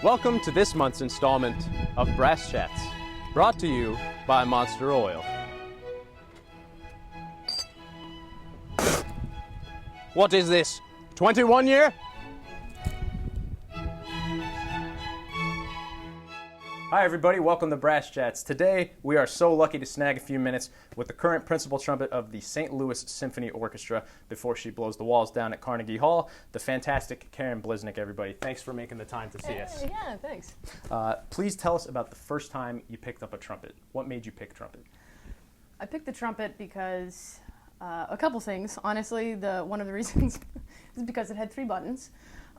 Welcome to this month's installment of Brass Chats, brought to you by Monster Oil. What is this, 21 year? Hi everybody, welcome to Brass Chats. Today we are so lucky to snag a few minutes with the current principal trumpet of the St. Louis Symphony Orchestra before she blows the walls down at Carnegie Hall, the fantastic Karin Bliznik, everybody. Thanks for making the time to see us. Yeah, thanks. Please tell us about the first time you picked up a trumpet. What made you pick trumpet? I picked the trumpet because a couple things. Honestly, one of the reasons is because it had 3 buttons.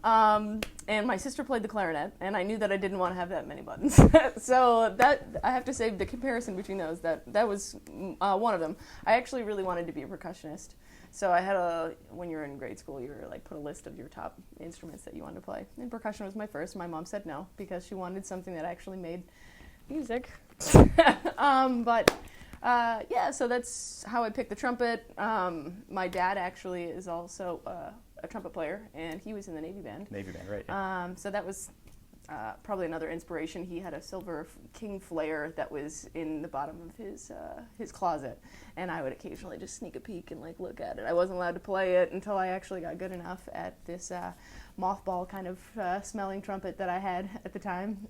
And my sister played the clarinet, and I knew that I didn't want to have that many buttons. So that, I have to say, the comparison between those, that was one of them. I actually really wanted to be a percussionist. So I had when you were in grade school, you were like put a list of your top instruments that you wanted to play. And percussion was my first. My mom said no, because she wanted something that actually made music. Yeah, so that's how I picked the trumpet. My dad actually is also a trumpet player, and he was in the Navy band. Navy band, right. Yeah. So that was probably another inspiration. He had a silver king flare that was in the bottom of his closet, and I would occasionally just sneak a peek and like look at it. I wasn't allowed to play it until I actually got good enough at this mothball kind of smelling trumpet that I had at the time.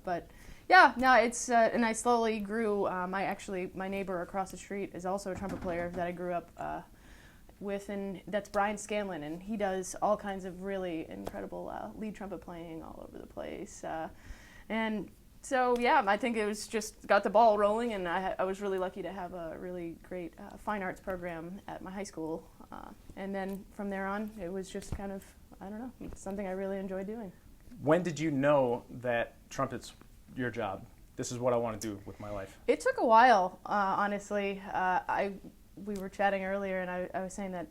But yeah, no, it's and I slowly grew. My neighbor across the street is also a trumpet player that I grew up with, and that's Brian Scanlon, and he does all kinds of really incredible lead trumpet playing all over the place. And so, yeah, I think it was just got the ball rolling, and I was really lucky to have a really great fine arts program at my high school. And then from there on, it was just kind of, I don't know, something I really enjoyed doing. When did you know that trumpet's your job? This is what I want to do with my life. It took a while, honestly. We were chatting earlier, and I was saying that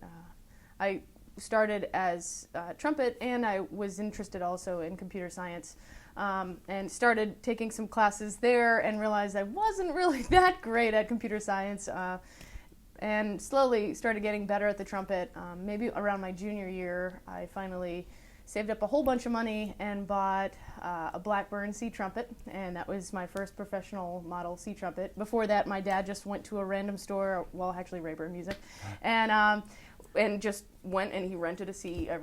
I started as trumpet, and I was interested also in computer science, and started taking some classes there and realized I wasn't really that great at computer science, and slowly started getting better at the trumpet. Maybe around my junior year, I finally saved up a whole bunch of money and bought a Blackburn C trumpet, and that was my first professional model C trumpet. Before that, my dad just went to a random store, well, actually Rayburn Music, and just went and he rented a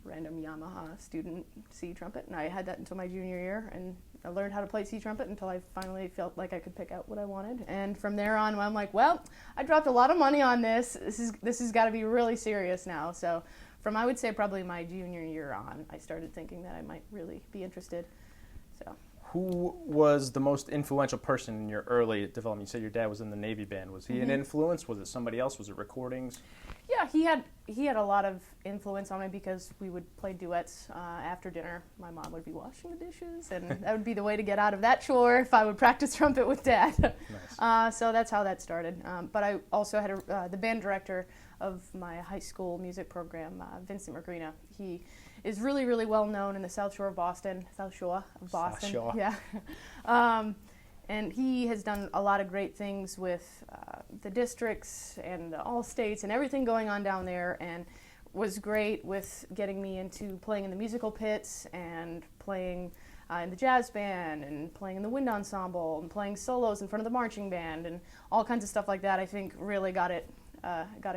random Yamaha student C trumpet, and I had that until my junior year, and I learned how to play C trumpet until I finally felt like I could pick out what I wanted. And from there on, I'm like, well, I dropped a lot of money on this. This has got to be really serious now. So from, I would say, probably my junior year on, I started thinking that I might really be interested. So, who was the most influential person in your early development? You said your dad was in the Navy band. Was he an influence? Was it somebody else? Was it recordings? Yeah, he had a lot of influence on me because we would play duets after dinner. My mom would be washing the dishes, and that would be the way to get out of that chore if I would practice trumpet with Dad. Nice. So that's how that started. But I also had the band director of my high school music program, Vincent Mergrina. He is really, really well known in the South Shore of Boston. South Shore. Yeah. And he has done a lot of great things with the districts and the all states and everything going on down there, and was great with getting me into playing in the musical pits and playing in the jazz band and playing in the wind ensemble and playing solos in front of the marching band and all kinds of stuff like that. I think really got it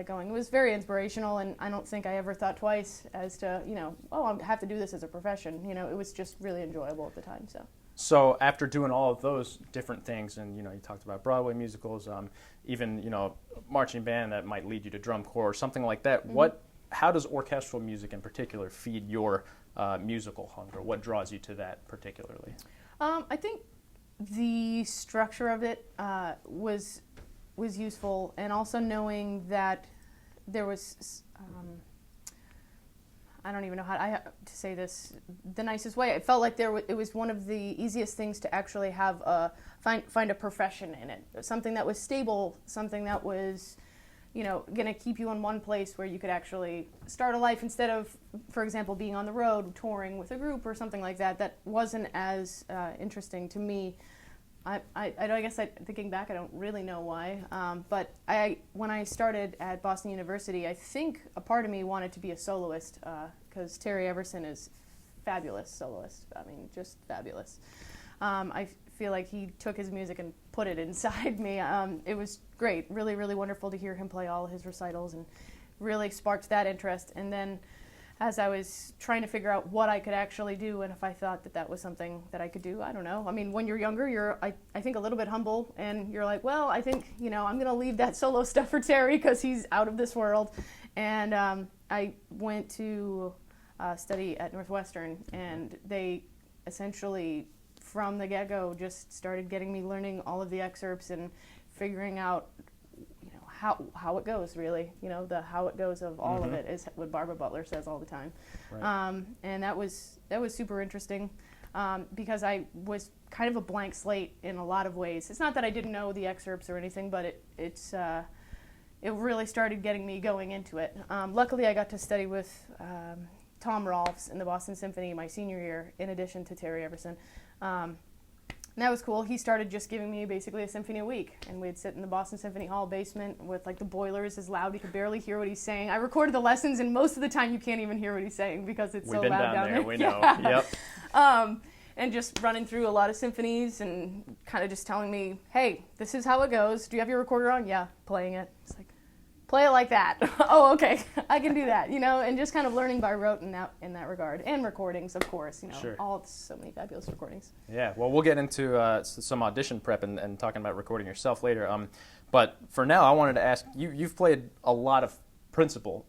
going. It was very inspirational, and I don't think I ever thought twice as to, I have to do this as a profession. It was just really enjoyable at the time. So after doing all of those different things, and you talked about Broadway musicals, even marching band that might lead you to drum corps or something like that. How does orchestral music in particular feed your musical hunger? What draws you to that particularly? I think the structure of it was useful, and also knowing that there was, I don't even know how to say this the nicest way. It felt like it was one of the easiest things to actually have find a profession in it, something that was stable, something that was, going to keep you in one place where you could actually start a life instead of, for example, being on the road touring with a group or something like that. That wasn't as interesting to me. I guess thinking back, I don't really know why. But when I started at Boston University, I think a part of me wanted to be a soloist because Terry Everson is fabulous soloist. I mean, just fabulous. I feel like he took his music and put it inside me. It was great, really, really wonderful to hear him play all his recitals, and really sparked that interest. And then as I was trying to figure out what I could actually do and if I thought that that was something that I could do, I don't know. I mean, when you're younger, you're, I think, a little bit humble, and you're like, well, I think, you know, I'm going to leave that solo stuff for Terry because he's out of this world. And I went to study at Northwestern, and they essentially, from the get-go, just started getting me learning all of the excerpts and figuring out, you know, how it goes, really. You know, the how it goes of all of it is what Barbara Butler says all the time. Right. And that was super interesting because I was kind of a blank slate in a lot of ways. It's not that I didn't know the excerpts or anything, but it really started getting me going into it. Luckily, I got to study with Tom Rolfs in the Boston Symphony my senior year, in addition to Terry Everson. And that was cool. He started just giving me basically a symphony a week, and we'd sit in the Boston Symphony Hall basement with like the boilers as loud you could barely hear what he's saying. I recorded the lessons, and most of the time you can't even hear what he's saying because it's so loud down there. We know. Yep. And just running through a lot of symphonies and kind of just telling me, hey, this is how it goes. Do you have your recorder on? Yeah, playing it. It's like, play it like that. Oh, okay, I can do that, you know, and just kind of learning by rote in that regard. And recordings, of course, you know, Sure. So many fabulous recordings. Yeah, well, we'll get into some audition prep and talking about recording yourself later. But for now, I wanted to ask, you've played a lot of principal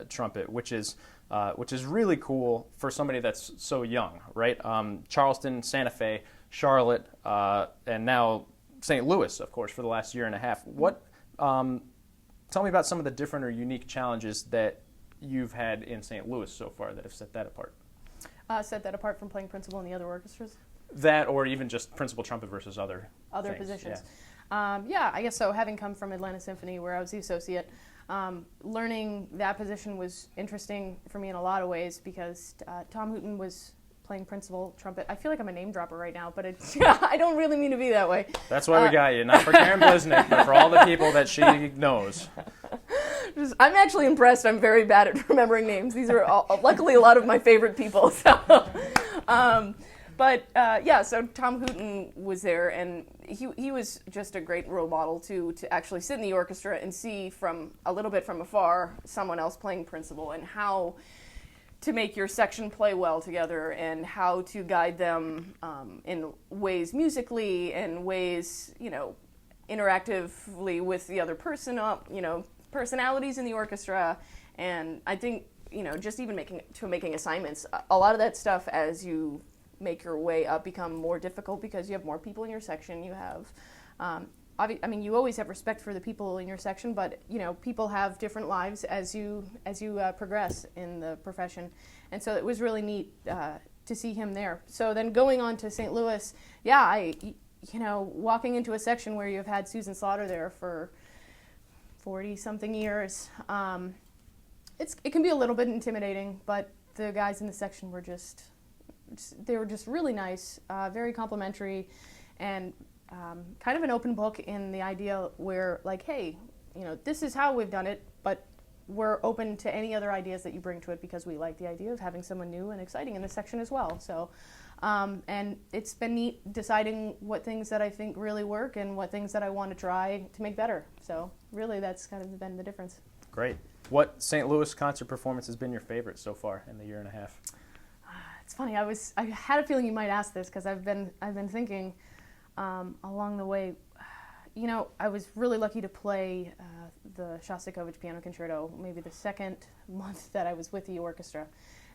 trumpet, which is really cool for somebody that's so young, right? Charleston, Santa Fe, Charlotte, and now St. Louis, of course, for the last year and a half. What... Tell me about some of the different or unique challenges that you've had in St. Louis so far that have set that apart. Set that apart from playing principal in the other orchestras? That, or even just principal trumpet versus other things. Positions. Yeah, I guess so. Having come from Atlanta Symphony, where I was the associate, learning that position was interesting for me in a lot of ways because Tom Hooten was playing principal trumpet. I feel like I'm a name dropper right now, but I don't really mean to be that way. That's why we got you, not for Karin Bliznik, but for all the people that she knows. I'm actually impressed. I'm very bad at remembering names. These are luckily a lot of my favorite people. So, so Tom Hooten was there, and he was just a great role model to actually sit in the orchestra and see from a little bit from afar someone else playing principal and how to make your section play well together and how to guide them in ways musically and ways, you know, interactively with the other person, you know, personalities in the orchestra. And I think, you know, just even making assignments, a lot of that stuff as you make your way up become more difficult because you have more people in your section. You have, I mean, you always have respect for the people in your section, but, you know, people have different lives as you progress in the profession. And so it was really neat to see him there. So then going on to St. Louis, yeah, walking into a section where you've had Susan Slaughter there for 40-something years, it can be a little bit intimidating, but the guys in the section were just really nice, very complimentary, and kind of an open book in the idea where, like, hey, you know, this is how we've done it, but we're open to any other ideas that you bring to it because we like the idea of having someone new and exciting in this section as well. So, and it's been neat deciding what things that I think really work and what things that I want to try to make better. So really that's kind of been the difference. Great. What St. Louis concert performance has been your favorite so far in the year and a half? It's funny. I had a feeling you might ask this because I've been thinking along the way. You know, I was really lucky to play the Shostakovich Piano Concerto maybe the second month that I was with the orchestra,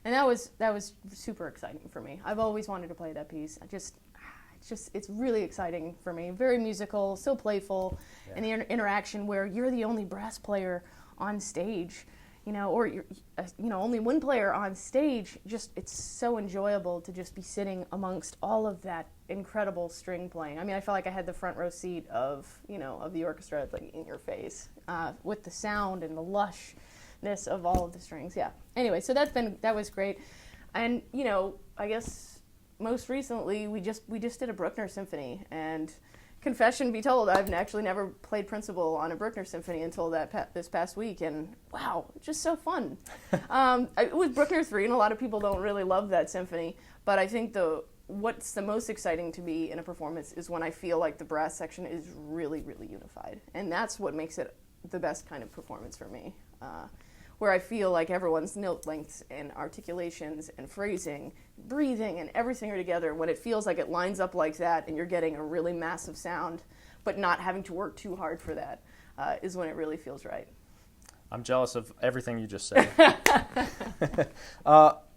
and that was super exciting for me. I've always wanted to play that piece. It's really exciting for me. Very musical, so playful, and the interaction where you're the only brass player on stage, you know, or you're, only one player on stage. Just, it's so enjoyable to just be sitting amongst all of that incredible string playing. I mean, I felt like I had the front row seat of the orchestra, like in your face, with the sound and the lushness of all of the strings. Yeah. Anyway, so that was great, and I guess most recently we just did a Bruckner symphony, and confession be told, I've actually never played principal on a Bruckner symphony until this past week, and wow, just so fun. It was Bruckner 3, and a lot of people don't really love that symphony, but I think what's the most exciting to me in a performance is when I feel like the brass section is really, really unified, and that's what makes it the best kind of performance for me, where I feel like everyone's note lengths and articulations and phrasing, breathing, and everything are together. When it feels like it lines up like that and you're getting a really massive sound, but not having to work too hard for that, is when it really feels right. I'm jealous of everything you just said.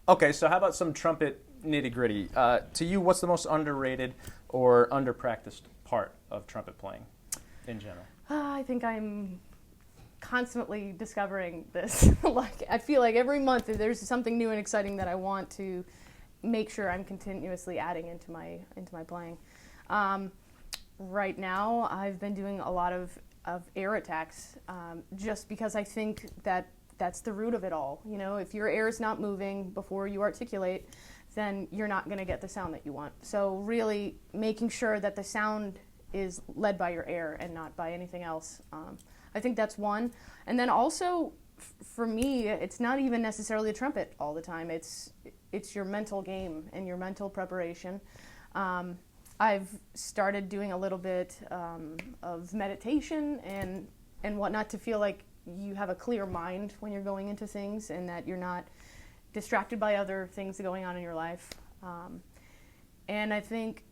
Okay, so how about some trumpet nitty-gritty? To you, what's the most underrated or under-practiced part of trumpet playing in general? I think I'm constantly discovering this. Like, I feel like every month there's something new and exciting that I want to make sure I'm continuously adding into my playing. Right now, I've been doing a lot of air attacks, just because I think that's the root of it all. You know, if your air is not moving before you articulate, then you're not going to get the sound that you want. So really making sure that the sound is led by your air and not by anything else. I think that's one. And then also, for me, it's not even necessarily a trumpet all the time. It's your mental game and your mental preparation. I've started doing a little bit of meditation and whatnot to feel like you have a clear mind when you're going into things and that you're not distracted by other things going on in your life. And I think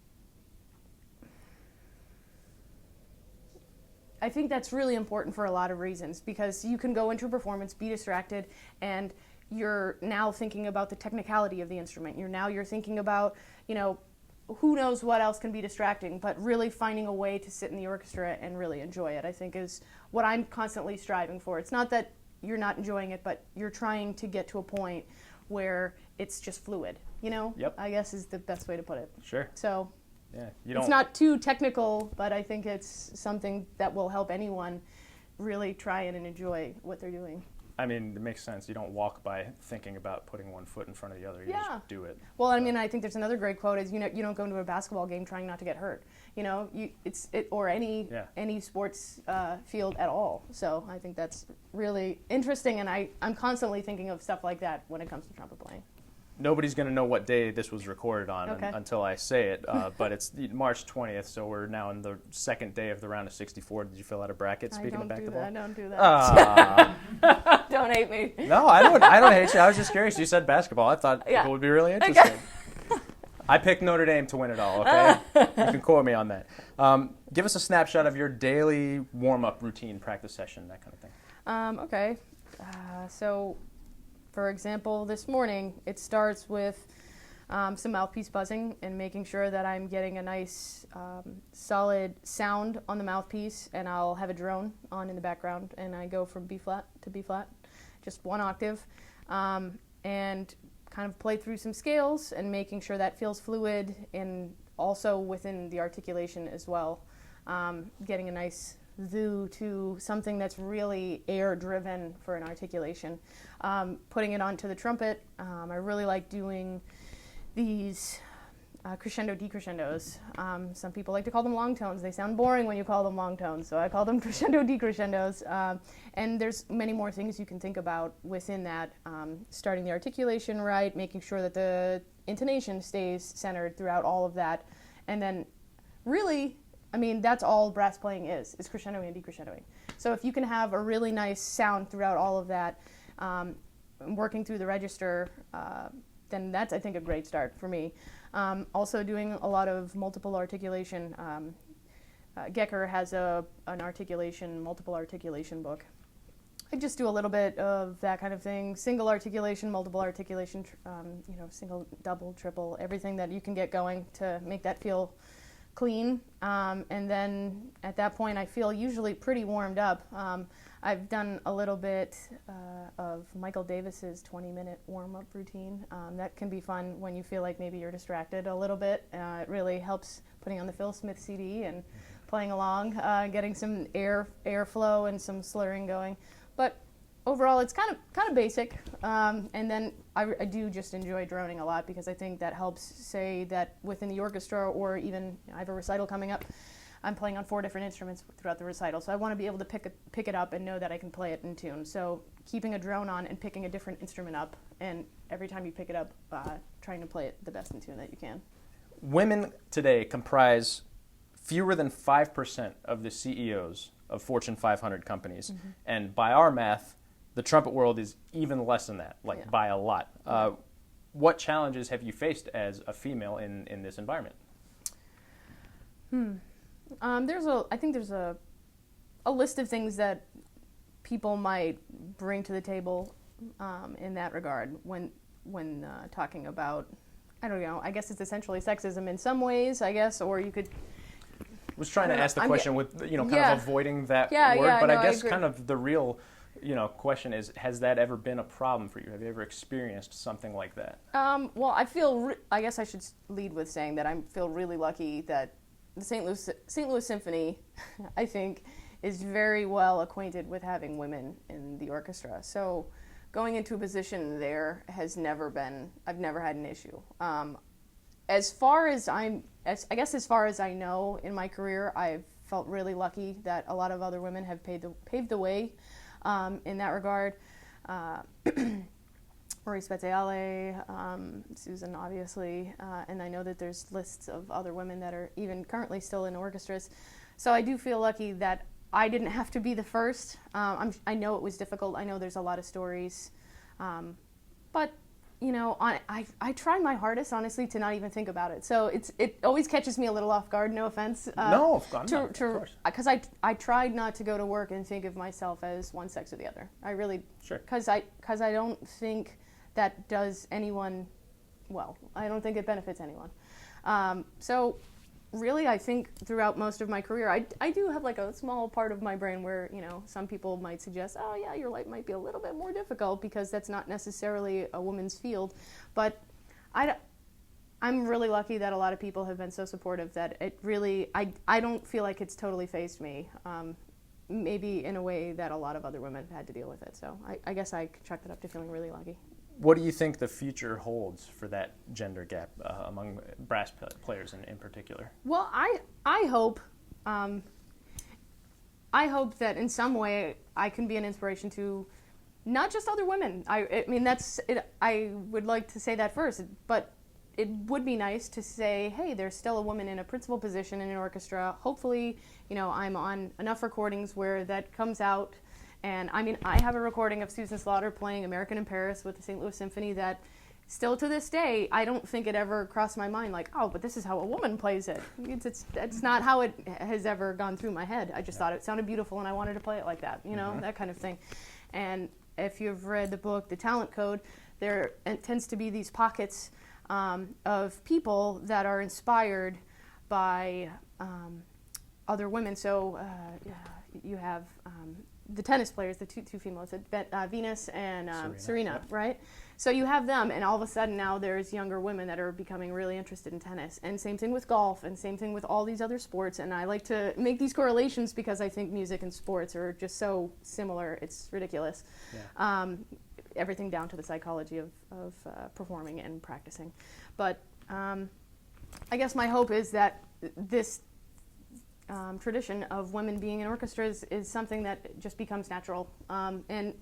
that's really important for a lot of reasons, because you can go into a performance, be distracted, and you're now thinking about the technicality of the instrument. You're thinking about, who knows what else can be distracting, but really finding a way to sit in the orchestra and really enjoy it, I think, is what I'm constantly striving for. It's not that you're not enjoying it, but you're trying to get to a point where it's just fluid, Yep. I guess is the best way to put it. Sure. So yeah, it's not too technical, but I think it's something that will help anyone really try and enjoy what they're doing. I mean, it makes sense. You don't walk by thinking about putting one foot in front of the other. You just do it. Well, I mean, I think there's another great quote is, you don't go into a basketball game trying not to get hurt. Or any sports field at all. So I think that's really interesting, and I'm constantly thinking of stuff like that when it comes to trumpet playing. Nobody's going to know what day this was recorded on until I say it, but it's March 20th, so we're now in the second day of the round of 64. Did you fill out a bracket, speaking of basketball? I don't do that. Don't hate me. No, I don't hate you. I was just curious. You said basketball. I thought people would be really interested. Okay. I picked Notre Dame to win it all, okay? You can quote me on that. Give us a snapshot of your daily warm-up routine, practice session, that kind of thing. Okay. So, for example, this morning, it starts with some mouthpiece buzzing and making sure that I'm getting a nice solid sound on the mouthpiece, and I'll have a drone on in the background, and I go from B flat to B flat, just one octave, and kind of play through some scales and making sure that feels fluid and also within the articulation as well, getting a nice zoo to something that's really air-driven for an articulation. Putting it onto the trumpet, I really like doing these crescendo decrescendos. Some people like to call them long tones. They sound boring when you call them long tones, so I call them crescendo decrescendos. And there's many more things you can think about within that, starting the articulation right, making sure that the intonation stays centered throughout all of that, and then really, I mean, that's all brass playing is crescendoing and decrescendoing. So if you can have a really nice sound throughout all of that, working through the register, then that's, I think, a great start for me. Also doing a lot of multiple articulation. Gecker has an multiple articulation book. I just do a little bit of that kind of thing. Single articulation, multiple articulation, single, double, triple, everything that you can get going to make that feel clean. And then at that point, I feel usually pretty warmed up. I've done a little bit of Michael Davis's 20-minute warm-up routine. That can be fun when you feel like maybe you're distracted a little bit. It really helps putting on the Phil Smith CD and playing along, getting some airflow and some slurring going. But overall, it's kind of basic. And then I do just enjoy droning a lot because I think that helps, say that within the orchestra or even I have a recital coming up. I'm playing on 4 different instruments throughout the recital, so I want to be able to pick it up and know that I can play it in tune. So keeping a drone on and picking a different instrument up, and every time you pick it up, trying to play it the best in tune that you can. Women today comprise fewer than 5% of the CEOs of Fortune 500 companies, and by our math, the trumpet world is even less than that, by a lot. What challenges have you faced as a female in this environment? I think there's a list of things that people might bring to the table in that regard when talking about, I don't know, I guess it's essentially sexism in some ways, I guess, or you could... I was trying to ask the question with, kind of avoiding that word, but I guess kind of the real, question is, has that ever been a problem for you? Have you ever experienced something like that? Well, I guess I should lead with saying that I feel really lucky that the St. Louis Symphony, I think, is very well acquainted with having women in the orchestra. So going into a position there has never been, I've never had an issue. As far as I know in my career, I've felt really lucky that a lot of other women have paved the way in that regard. Marie Speziale, Susan, obviously, and I know that there's lists of other women that are even currently still in orchestras. So I do feel lucky that I didn't have to be the first. I know it was difficult. I know there's a lot of stories, but I try my hardest, honestly, to not even think about it. So it always catches me a little off guard. No offense. No, of course. Because I tried not to go to work and think of myself as one sex or the other. I really, sure. Because I don't think that does anyone well. I don't think it benefits anyone. So really, I think throughout most of my career, I do have like a small part of my brain where, some people might suggest, oh yeah, your life might be a little bit more difficult because that's not necessarily a woman's field. But I'm really lucky that a lot of people have been so supportive that it really, I don't feel like it's totally fazed me. Maybe in a way that a lot of other women have had to deal with it. So I guess I chalk that up to feeling really lucky. What do you think the future holds for that gender gap among brass players in particular? Well, I hope that in some way I can be an inspiration to not just other women. I mean, that's it. I would like to say that first, but it would be nice to say, hey, there's still a woman in a principal position in an orchestra. Hopefully, I'm on enough recordings where that comes out. And I mean, I have a recording of Susan Slaughter playing American in Paris with the St. Louis Symphony that still to this day, I don't think it ever crossed my mind like, oh, but this is how a woman plays it. It's not how it has ever gone through my head. I just thought it sounded beautiful and I wanted to play it like that, that kind of thing. And if you've read the book, The Talent Code, there tends to be these pockets of people that are inspired by other women. So you have the tennis players, the two females, Venus and Serena, right? So you have them, and all of a sudden now there's younger women that are becoming really interested in tennis. And same thing with golf, and same thing with all these other sports. And I like to make these correlations because I think music and sports are just so similar. It's ridiculous. Yeah. Everything down to the psychology of performing and practicing. But I guess my hope is that this tradition of women being in orchestras is something that just becomes natural. And,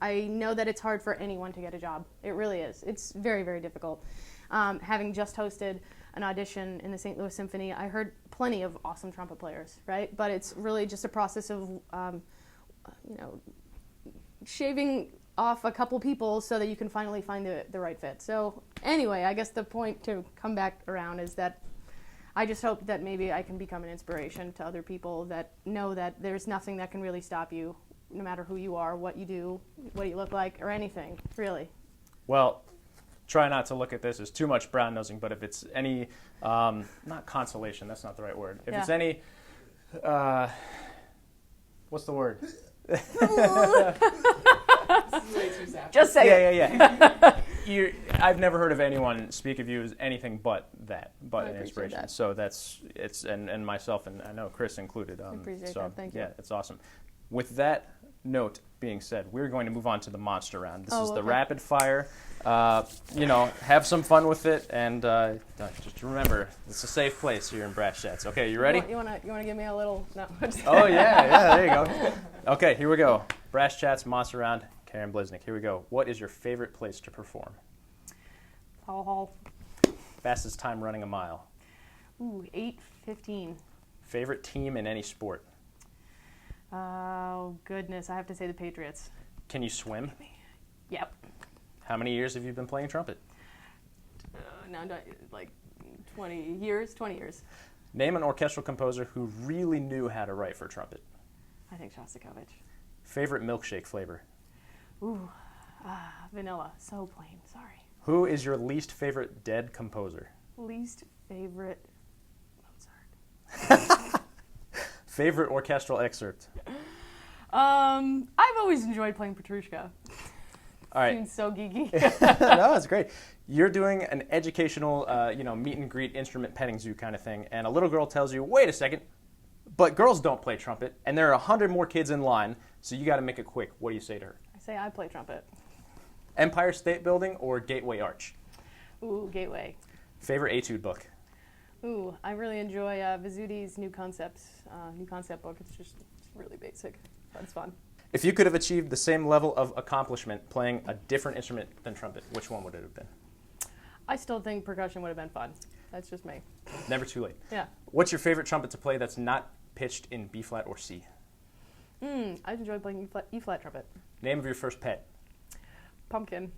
I know that it's hard for anyone to get a job. It really is. It's very, very difficult. Having just hosted an audition in the St. Louis Symphony, I heard plenty of awesome trumpet players, right? But it's really just a process of, shaving off a couple people so that you can finally find the right fit. So anyway, I guess the point to come back around is that I just hope that maybe I can become an inspiration to other people that know that there's nothing that can really stop you, no matter who you are, what you do, what you look like, or anything, really. Well, try not to look at this as too much brown-nosing, but if it's any, not consolation, that's not the right word. If it's any, what's the word? Just say it. Yeah. I've never heard of anyone speak of you as anything but an inspiration. That. So and myself, and I know Chris included. I appreciate that. Thank you. Yeah, it's awesome. With that, note being said, we're going to move on to the monster round. This is the okay. rapid fire. Have some fun with it, and just remember, it's a safe place here in Brass Chats. Okay, you ready? You want to give me a little? No. Oh yeah, there you go. Okay, here we go. Brass Chats monster round. Karin Bliznik. Here we go. What is your favorite place to perform? Hall. Fastest time running a mile. Ooh, 8:15. Favorite team in any sport? Oh goodness, I have to say the Patriots. Can you swim? Yep. How many years have you been playing trumpet? Now like 20 years. 20 years. Name an orchestral composer who really knew how to write for trumpet. I think Shostakovich. Favorite milkshake flavor? Ooh, vanilla. So plain. Sorry. Who is your least favorite dead composer? Least favorite Mozart. Favorite orchestral excerpt? I've always enjoyed playing Petrushka. All right. Seems so geeky. No, that's great. You're doing an educational, meet and greet instrument petting zoo kind of thing, and a little girl tells you, wait a second, but girls don't play trumpet, and there are 100 more kids in line, so you got to make it quick. What do you say to her? I say I play trumpet. Empire State Building or Gateway Arch? Ooh, Gateway. Favorite etude book? Ooh, I really enjoy Vizuti's new concept book. It's really basic, but it's fun. If you could have achieved the same level of accomplishment playing a different instrument than trumpet, which one would it have been? I still think percussion would have been fun. That's just me. Never too late. Yeah. What's your favorite trumpet to play that's not pitched in B flat or C? I enjoy playing E flat trumpet. Name of your first pet? Pumpkin.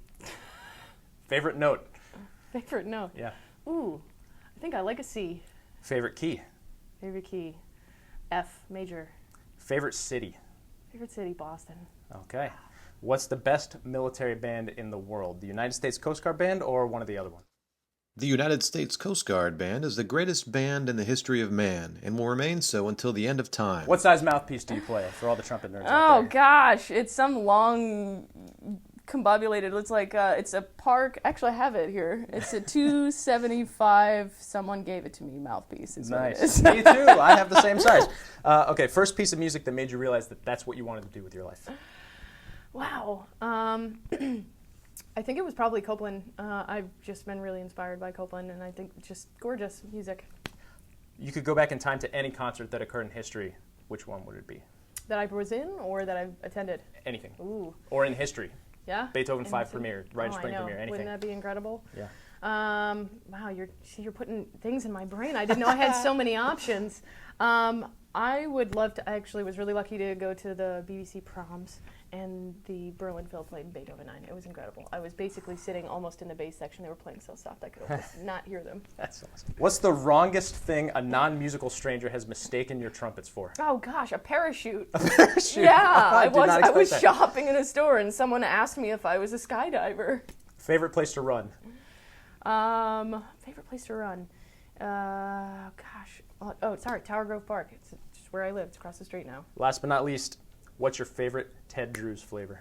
Favorite note? Favorite note? Yeah. Ooh, I think I like a C. Favorite key? Favorite key? F major. Favorite city? Favorite city? Boston. Okay. What's the best military band in the world? The United States Coast Guard Band or one of the other ones? The United States Coast Guard Band is the greatest band in the history of man and will remain so until the end of time. What size mouthpiece do you play for all the trumpet nerds Oh out there? gosh, it's some long, combobulated. It's like it's a Park. Actually, I have it here. It's a 275. Someone gave it to me. Mouthpiece. Is what it Nice. is. Me too. I have the same size. Okay, first piece of music that made you realize that that's what you wanted to do with your life. Wow. I think it was probably Copeland. I've just been really inspired by Copeland, and I think just gorgeous music. You could go back in time to any concert that occurred in history. Which one would it be? That I was in or that I've attended? Anything. Ooh. Or in history. Yeah? Beethoven In 5 history? premiere, Rite of Spring I know. premiere, anything. Wouldn't that be incredible? Yeah. Wow, you're putting things in my brain. I didn't know I had so many options. I would love to. I actually was really lucky to go to the BBC proms, and the Berlin Phil played Beethoven 9. It was incredible. I was basically sitting almost in the bass section. They were playing so soft I could almost not hear them. That's awesome. What's the wrongest thing a non-musical stranger has mistaken your trumpets for? Oh gosh, a parachute. A parachute? Yeah, I I was shopping in a store, and someone asked me if I was a skydiver. Favorite place to run? Favorite place to run? Gosh. Oh, sorry, Tower Grove Park. It's just where I live. It's across the street now. Last but not least, what's your favorite Ted Drew's flavor?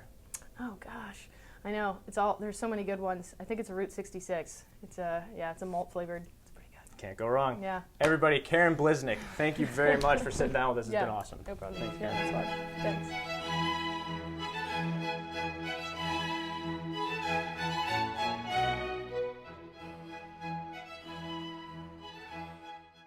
Oh gosh, I know. There's so many good ones. I think it's a Route 66. It's a malt flavored. It's pretty good. Can't go wrong. Yeah. Everybody, Karin Bliznik, thank you very much for sitting down with us. It's been awesome. No problem. Thanks, Yeah, Karin. that's fine. Thanks.